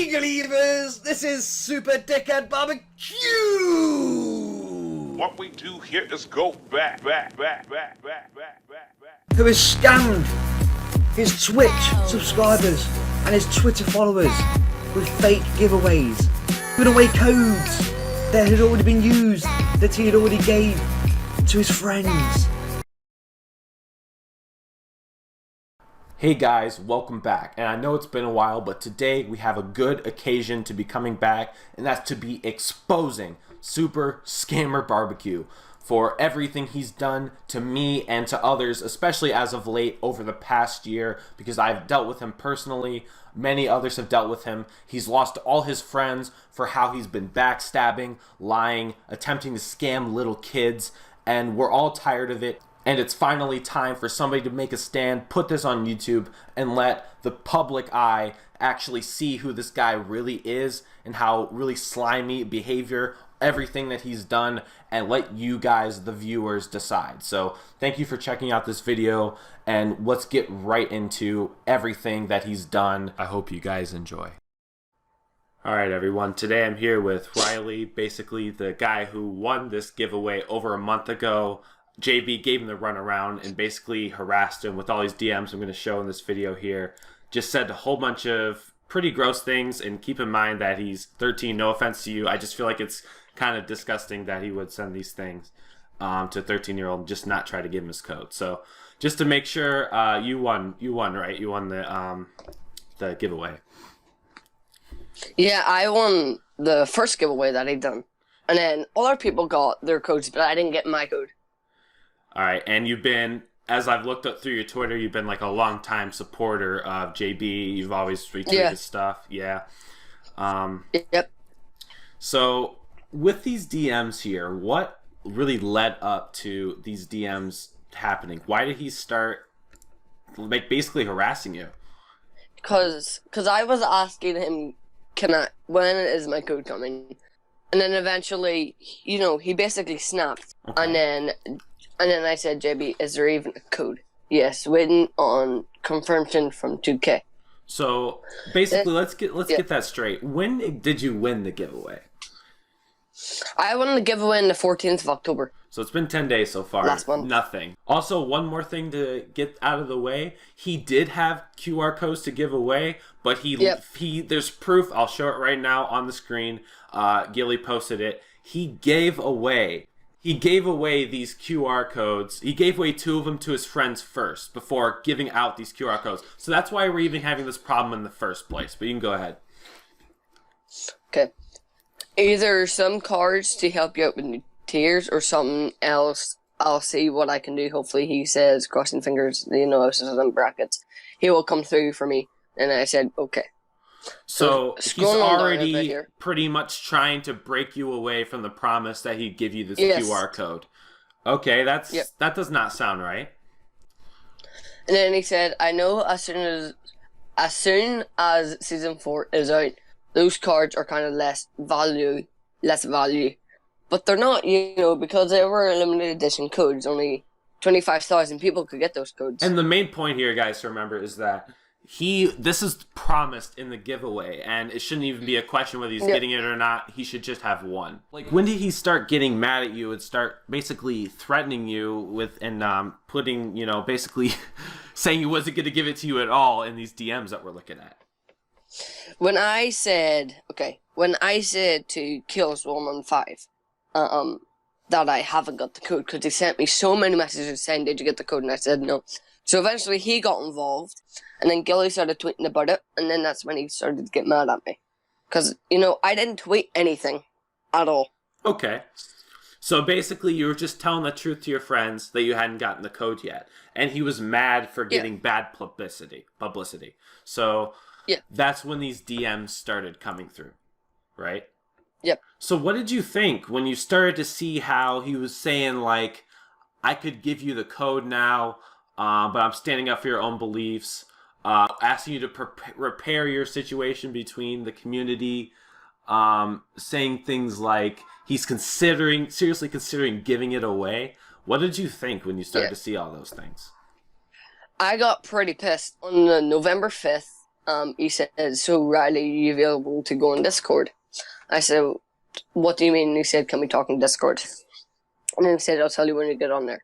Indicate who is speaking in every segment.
Speaker 1: Believers, this is Super Dickhead Barbecue!
Speaker 2: What we do here is go back. Who
Speaker 1: has scammed his Twitch subscribers and his Twitter followers with fake giveaways, giving away codes that had already been used, that he had already gave to his friends.
Speaker 3: Hey guys, welcome back, and I know it's been a while, but today we have a good occasion to be coming back, and that's to be exposing Super Scammer Barbecue for everything he's done to me and to others, especially as of late over the past year, because I've dealt with him personally. Many others have dealt with him. He's lost all his friends for how he's been backstabbing, lying, attempting to scam little kids, and we're all tired of it. And it's finally time for somebody to make a stand, put this on YouTube, and let the public eye actually see who this guy really is and how really slimy behavior, everything that he's done, and let you guys, the viewers, decide. So thank you for checking out this video, and let's get right into everything that he's done. I hope you guys enjoy. Alright everyone, today I'm here with Riley, basically the guy who won this giveaway over a month ago. JB gave him the runaround and basically harassed him with all these DMs I'm going to show in this video here. Just said a whole bunch of pretty gross things, and keep in mind that he's 13, no offense to you. I just feel like it's kind of disgusting that he would send these things to a 13-year-old and just not try to give him his code. So just to make sure, you won, right? You won the giveaway.
Speaker 4: Yeah, I won the first giveaway that he'd done. And then other people got their codes, but I didn't get my code.
Speaker 3: Alright, and you've been, as I've looked up through your Twitter, you've been like a long-time supporter of JB. You've always retweeted his stuff. Yeah.
Speaker 4: Yep. So,
Speaker 3: with these DMs here, what really led up to these DMs happening? Why did he start, like, basically harassing you?
Speaker 4: Because I was asking him, when is my code coming? And then eventually, you know, he basically snapped. Okay. And then I said, JB, is there even a code? Yes, waiting on confirmation from 2K.
Speaker 3: So basically, let's get that straight. When did you win the giveaway?
Speaker 4: I won the giveaway on the 14th of October.
Speaker 3: So it's been 10 days so far.
Speaker 4: Last month.
Speaker 3: Nothing. Also, one more thing to get out of the way. He did have QR codes to give away, but there's proof. I'll show it right now on the screen. Gilly posted it. He gave away these QR codes. He gave away 2 of them to his friends first before giving out these QR codes. So that's why we're even having this problem in the first place. But you can go ahead.
Speaker 4: Okay. Either some cards to help you out with new tiers or something else. I'll see what I can do. Hopefully he says, crossing fingers, you know, this is in brackets. He will come through for me. And I said, okay.
Speaker 3: So he's already pretty much trying to break you away from the promise that he'd give you this QR code. Okay, that does not sound right.
Speaker 4: And then he said, I know as soon as season 4 is out, those cards are kind of less value, but they're not, you know, because they were limited edition codes. Only 25,000 people could get those codes.
Speaker 3: And the main point here, guys, to remember is that this is promised in the giveaway, and it shouldn't even be a question whether he's getting it or not. He should just have one. Like, when did he start getting mad at you and start basically threatening you with and putting, you know, basically saying he wasn't going to give it to you at all in these DMs that we're looking at?
Speaker 4: When I said to Kills115 that I haven't got the code because he sent me so many messages saying, did you get the code? And I said no. So eventually he got involved, and then Gilly started tweeting about it, and then that's when he started to get mad at me. Because, you know, I didn't tweet anything at all. Okay.
Speaker 3: So basically you were just telling the truth to your friends that you hadn't gotten the code yet, and he was mad for getting bad publicity. So that's when these DMs started coming through, right?
Speaker 4: Yep.
Speaker 3: So what did you think when you started to see how he was saying, like, I could give you the code now, but I'm standing up for your own beliefs, asking you to repair your situation between the community, saying things like he's seriously considering giving it away? What did you think when you started to see all those things?
Speaker 4: I got pretty pissed. On November 5th, he said, "So Riley, are you available to go on Discord?" I said, "What do you mean?" And he said, "Can we talk on Discord?" And then he said, "I'll tell you when you get on there."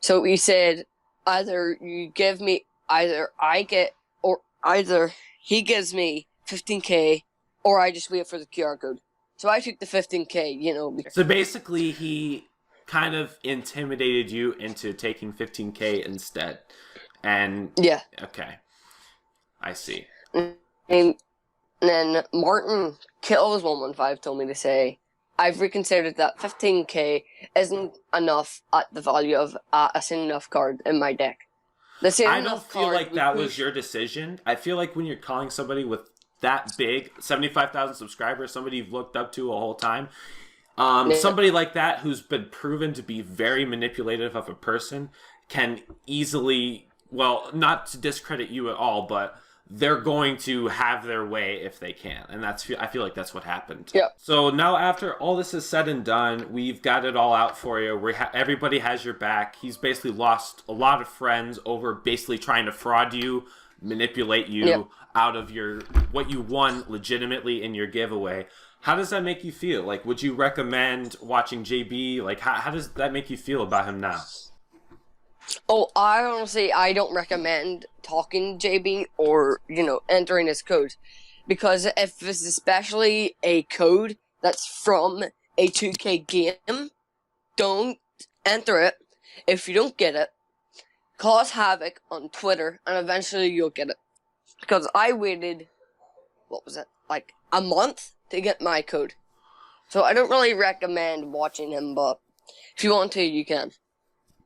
Speaker 4: So he said, either you give me, either he gives me 15k, or I just wait for the QR code. So I took the 15k, you know.
Speaker 3: So basically, he kind of intimidated you into taking 15k instead. And
Speaker 4: yeah,
Speaker 3: okay, I see.
Speaker 4: And then Martin Kills 115 told me to say, "I've reconsidered that 15k isn't enough at the value of a St. Enough card in my deck."
Speaker 3: I don't feel like that was your decision. I feel like when you're calling somebody with that big, 75,000 subscribers, somebody you've looked up to a whole time, somebody like that who's been proven to be very manipulative of a person can easily, well, not to discredit you at all, but they're going to have their way if they can, and I feel like that's what happened.
Speaker 4: Yeah.
Speaker 3: So now, after all this is said and done, we've got it all out for you. Everybody has your back. He's basically lost a lot of friends over basically trying to fraud you, manipulate you out of what you won legitimately in your giveaway. How does that make you feel? Like, would you recommend watching JB? Like, how does that make you feel about him now?
Speaker 4: Oh, I don't recommend talking to JB or, entering his code. Because if it's especially a code that's from a 2K game, don't enter it. If you don't get it, cause havoc on Twitter, and eventually you'll get it. Because I waited, like a month to get my code. So I don't really recommend watching him, but if you want to, you can.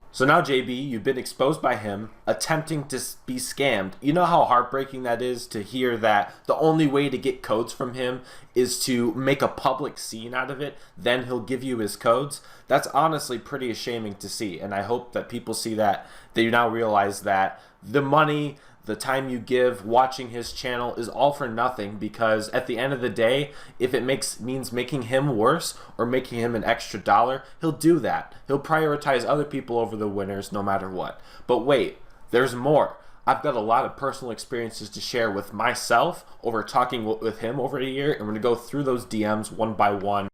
Speaker 3: So now, JB, you've been exposed by him attempting to be scammed. You know how heartbreaking that is to hear that the only way to get codes from him is to make a public scene out of it, then he'll give you his codes? That's honestly pretty ashamed to see, and I hope that people see that, they now realize that the money, the time you give watching his channel is all for nothing, because at the end of the day, if it means making him worse or making him an extra dollar, he'll do that. He'll prioritize other people over the winners no matter what. But wait, there's more. I've got a lot of personal experiences to share with myself over talking with him over a year, and we're going to go through those DMs one by one.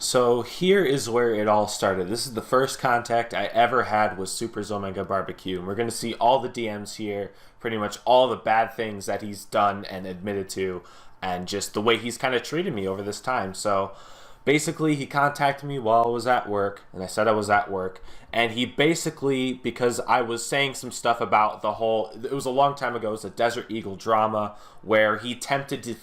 Speaker 3: So here is where it all started. This is the first contact I ever had with SuperZomgbBBQ. And we're going to see all the DMs here, pretty much all the bad things that he's done and admitted to, and just the way he's kind of treated me over this time. So basically, he contacted me while I was at work, and I said I was at work. And he basically, because I was saying some stuff about the whole, it was a long time ago, it was a Desert Eagle drama, where he attempted to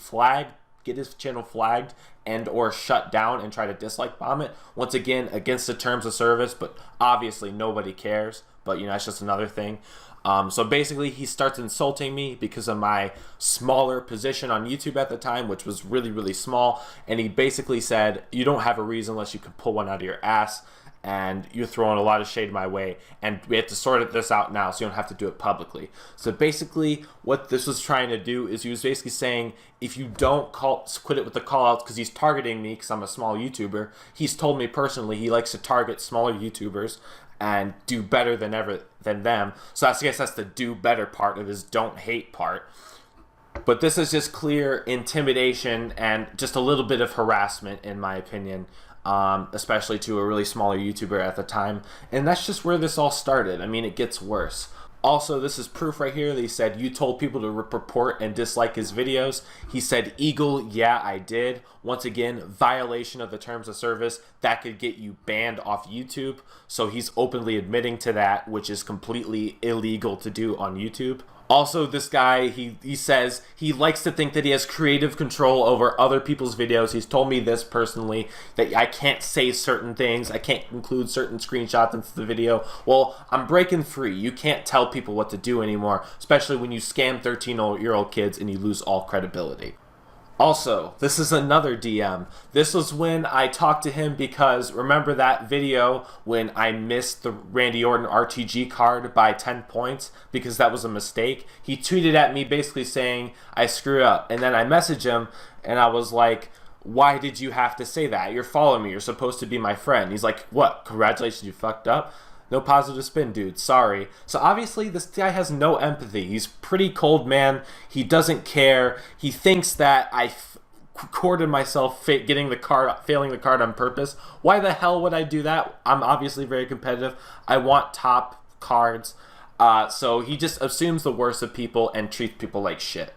Speaker 3: get his channel flagged and or shut down and try to dislike bomb it. Once again, against the terms of service, but obviously nobody cares. But, that's just another thing. So basically, he starts insulting me because of my smaller position on YouTube at the time, which was really, really small. And he basically said, you don't have a reason unless you can pull one out of your ass. And you're throwing a lot of shade my way, and we have to sort this out now so you don't have to do it publicly. So basically, what this was trying to do is he was basically saying, if you don't quit it with the call-outs, because he's targeting me because I'm a small YouTuber. He's told me personally he likes to target smaller YouTubers and do better than them. So I guess that's the do better part of his don't hate part. But this is just clear intimidation and just a little bit of harassment, in my opinion. Especially to a really smaller YouTuber at the time. And that's just where this all started. I mean, it gets worse. Also, this is proof right here that he said, you told people to report and dislike his videos. He said, Eagle, yeah, I did. Once again, violation of the terms of service. That could get you banned off YouTube. So he's openly admitting to that, which is completely illegal to do on YouTube. Also, this guy, he says he likes to think that he has creative control over other people's videos. He's told me this personally, that I can't say certain things. I can't include certain screenshots into the video. Well, I'm breaking free. You can't tell people what to do anymore, especially when you scam 13-year-old kids and you lose all credibility. Also, this is another DM. This was when I talked to him because, remember that video when I missed the Randy Orton RTG card by 10 points because that was a mistake? He tweeted at me basically saying, I screwed up. And then I messaged him and I was like, why did you have to say that? You're following me. You're supposed to be my friend. He's like, what? Congratulations, you fucked up? No positive spin, dude. Sorry. So obviously this guy has no empathy. He's pretty cold, man. He doesn't care. He thinks that I recorded myself failing the card on purpose. Why the hell would I do that? I'm obviously very competitive. I want top cards. So he just assumes the worst of people and treats people like shit.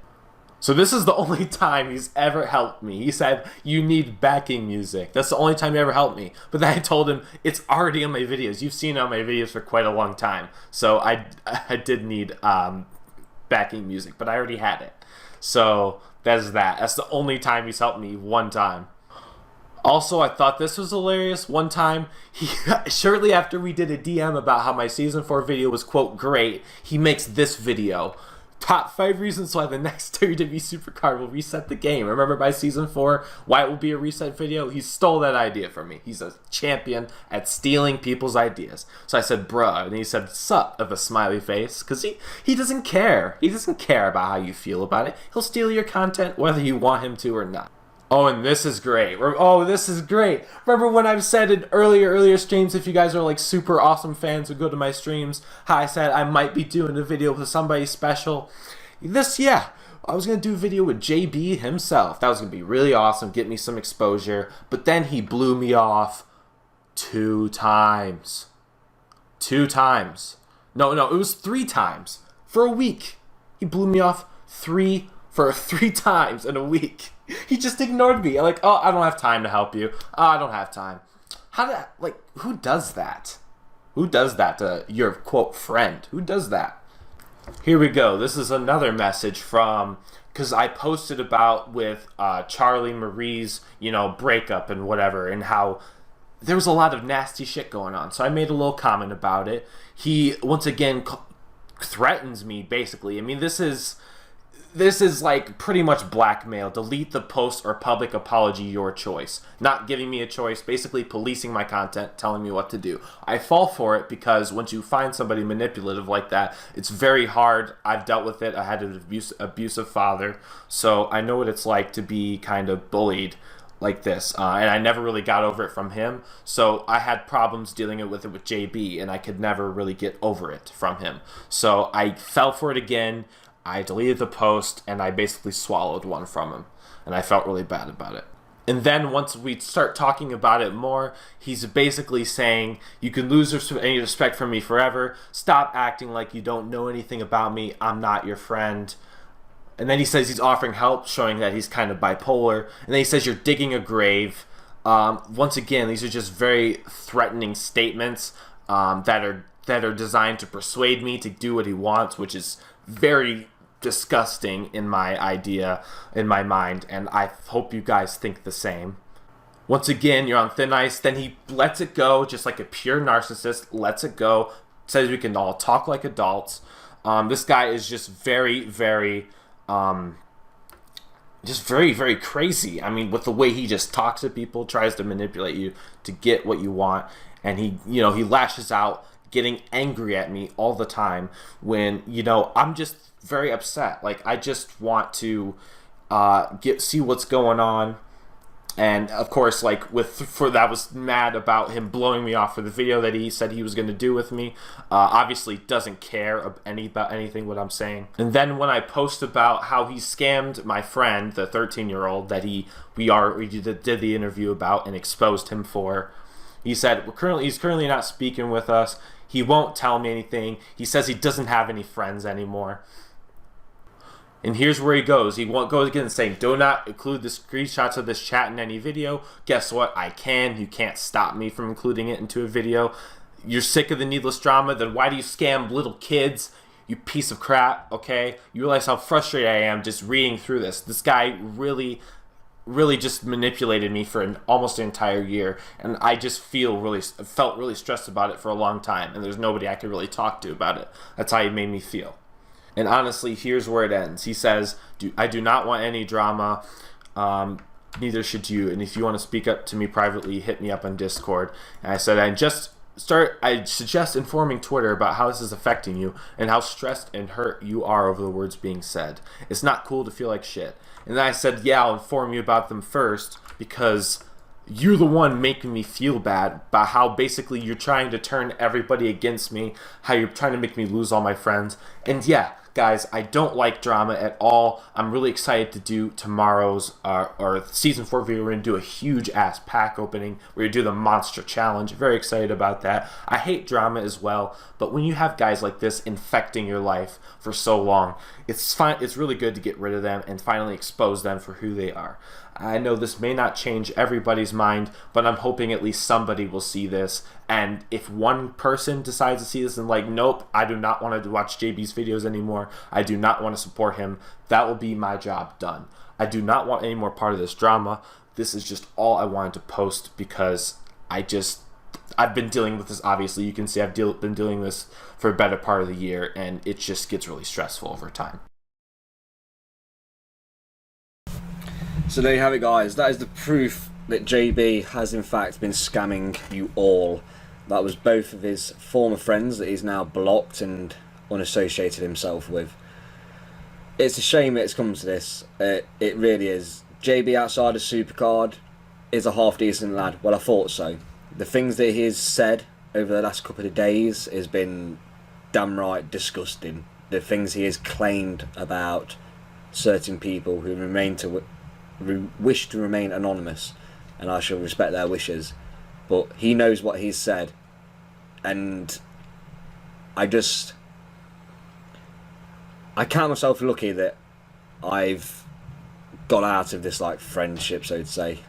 Speaker 3: So this is the only time he's ever helped me. He said, you need backing music. That's the only time he ever helped me. But then I told him, it's already on my videos. You've seen it on my videos for quite a long time. So I did need backing music, but I already had it. So that's that. That's the only time he's helped me, one time. Also, I thought this was hilarious. One time, shortly after we did a DM about how my Season 4 video was, quote, great, he makes this video. Top 5 reasons why the next WWE SuperCard will reset the game. Remember my Season 4, why it will be a reset video? He stole that idea from me. He's a champion at stealing people's ideas. So I said, bruh, and he said, sup, of a smiley face, because he doesn't care. He doesn't care about how you feel about it. He'll steal your content whether you want him to or not. Oh, and this is great. Oh, this is great. Remember when I've said in earlier streams, if you guys are like super awesome fans who go to my streams, how I said I might be doing a video with somebody special? I was going to do a video with JB himself. That was going to be really awesome, get me some exposure. But then he blew me off 2 times. 2 times. No, it was 3 times. For a week. He blew me off 3 times in a week. He just ignored me. Like, oh, I don't have time to help you. Oh, I don't have time. Who does that? Who does that to your, quote, friend? Who does that? Here we go. This is another message from, because I posted about with Charlie Marie's, breakup and whatever, and how there was a lot of nasty shit going on. So I made a little comment about it. He, once again, threatens me, basically. I mean, this is like pretty much blackmail. Delete the post or public apology, your choice. Not giving me a choice, basically policing my content, telling me what to do. I fall for it because once you find somebody manipulative like that, it's very hard. I've dealt with it. I had an abusive father, so I know what it's like to be kind of bullied like this, and I never really got over it from him. So I had problems dealing with it with JB, and I could never really get over it from him. So I fell for it again. I deleted the post, and I basically swallowed one from him, and I felt really bad about it. And then once we start talking about it more, he's basically saying, you can lose any respect from me forever. Stop acting like you don't know anything about me. I'm not your friend. And then he says he's offering help, showing that he's kind of bipolar. And then he says you're digging a grave. Once again, these are just very threatening statements that are designed to persuade me to do what he wants, which is very disgusting in my mind, and I hope you guys think the same. Once again, you're on thin ice. Then he lets it go, just like a pure narcissist, lets it go, says we can all talk like adults. This guy is just very, very crazy. I mean, with the way he just talks to people, tries to manipulate you to get what you want, and he lashes out, getting angry at me all the time when, I'm just very upset. Like, I just want to see what's going on. And of course, like, that was mad about him blowing me off for the video that he said he was going to do with me. Obviously doesn't care about anything what I'm saying. And then when I post about how he scammed my friend, the 13-year-old that we did the interview about and exposed him for, he said he's currently not speaking with us. He won't tell me anything. He says he doesn't have any friends anymore. And here's where he goes. He goes again saying, do not include the screenshots of this chat in any video. Guess what? I can. You can't stop me from including it into a video. You're sick of the needless drama? Then why do you scam little kids? You piece of crap, okay? You realize how frustrated I am just reading through this. This guy really just manipulated me for almost an entire year, and I just felt really stressed about it for a long time, and there's nobody I could really talk to about it. That's how he made me feel. And honestly, here's where it ends. He says, I do not want any drama, neither should you, and if you want to speak up to me privately, hit me up on Discord. And I said, I suggest informing Twitter about how this is affecting you and how stressed and hurt you are over the words being said. It's not cool to feel like shit. And then I said, yeah, I'll inform you about them first because you're the one making me feel bad about how basically you're trying to turn everybody against me, how you're trying to make me lose all my friends. And yeah, guys, I don't like drama at all. I'm really excited to do tomorrow's or season 4 video. We're gonna do a huge ass pack opening. We're gonna do the monster challenge. Very excited about that. I hate drama as well, but when you have guys like this infecting your life for so long, it's fine. It's really good to get rid of them and finally expose them for who they are. I know this may not change everybody's mind, but I'm hoping at least somebody will see this. And if one person decides to see this and like, nope, I do not want to watch JB's videos anymore, I do not want to support him, that will be my job done. I do not want any more part of this drama. This is just all I wanted to post because I've been dealing with this. Obviously, you can see I've been dealing with this for a better part of the year, and it just gets really stressful over time.
Speaker 1: So there you have it, guys. That is the proof that JB has in fact been scamming you all. That was both of his former friends that he's now blocked and unassociated himself with. It's a shame that it's come to this. It really is. JB outside of SuperCard is a half decent lad. Well, I thought so. The things that he has said over the last couple of days has been damn right disgusting. The things he has claimed about certain people who wish to remain anonymous, and I shall respect their wishes, but he knows what he's said, and I count myself lucky that I've got out of this like friendship, so to say.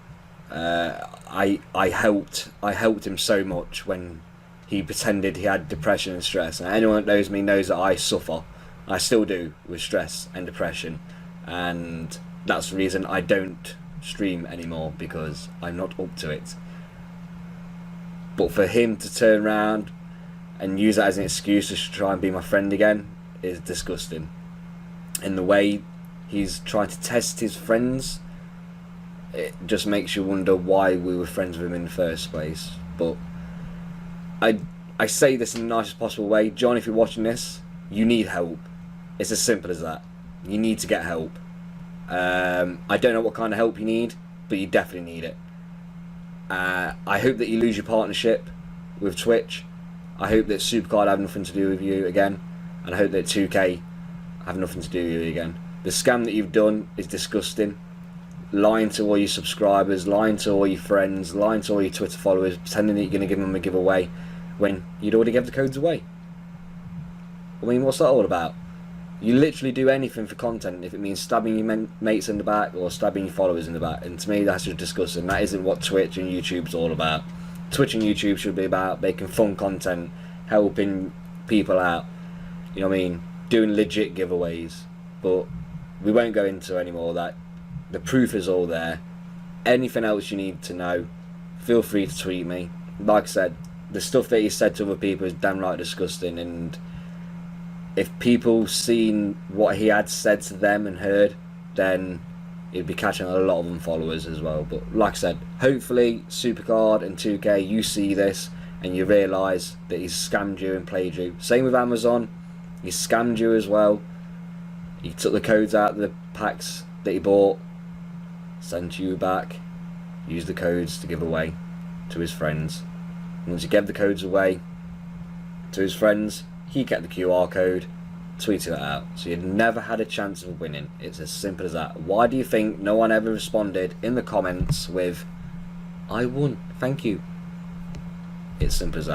Speaker 1: I helped him so much when he pretended he had depression and stress, and anyone that knows me knows that I suffer. I still do with stress and depression, and that's the reason I don't stream anymore, because I'm not up to it. But for him to turn around and use that as an excuse to try and be my friend again is disgusting. And the way he's trying to test his friends, it just makes you wonder why we were friends with him in the first place. But I say this in the nicest possible way. John, if you're watching this, you need help. It's as simple as that. You need to get help. I don't know what kind of help you need, but you definitely need it. I hope that you lose your partnership with Twitch. I hope that SuperCard have nothing to do with you again, and I hope that 2K have nothing to do with you again. The scam that you've done is disgusting. Lying to all your subscribers, lying to all your friends, lying to all your Twitter followers, pretending that you're going to give them a giveaway when you'd already gave the codes away. I mean, what's that all about? You literally do anything for content if it means stabbing your mates in the back or stabbing your followers in the back, and to me that's just disgusting. That isn't what Twitch and YouTube's all about. Twitch and YouTube should be about making fun content, helping people out, you know what I mean, doing legit giveaways. But we won't go into any more of that. The proof is all there. Anything else you need to know, feel free to tweet me. Like I said, the stuff that he said to other people is damn right disgusting, and if people seen what he had said to them and heard, then he'd be catching a lot of unfollowers as well. But like I said, hopefully SuperCard and 2K, you see this and you realise that he's scammed you and played you. Same with Amazon, he scammed you as well. He took the codes out of the packs that he bought, sent you back, used the codes to give away to his friends. Once he gave the codes away to his friends, he kept the QR code, tweeted it out, so you'd never had a chance of winning. It's as simple as that. Why do you think no one ever responded in the comments with, "I won, thank you"? It's simple as that.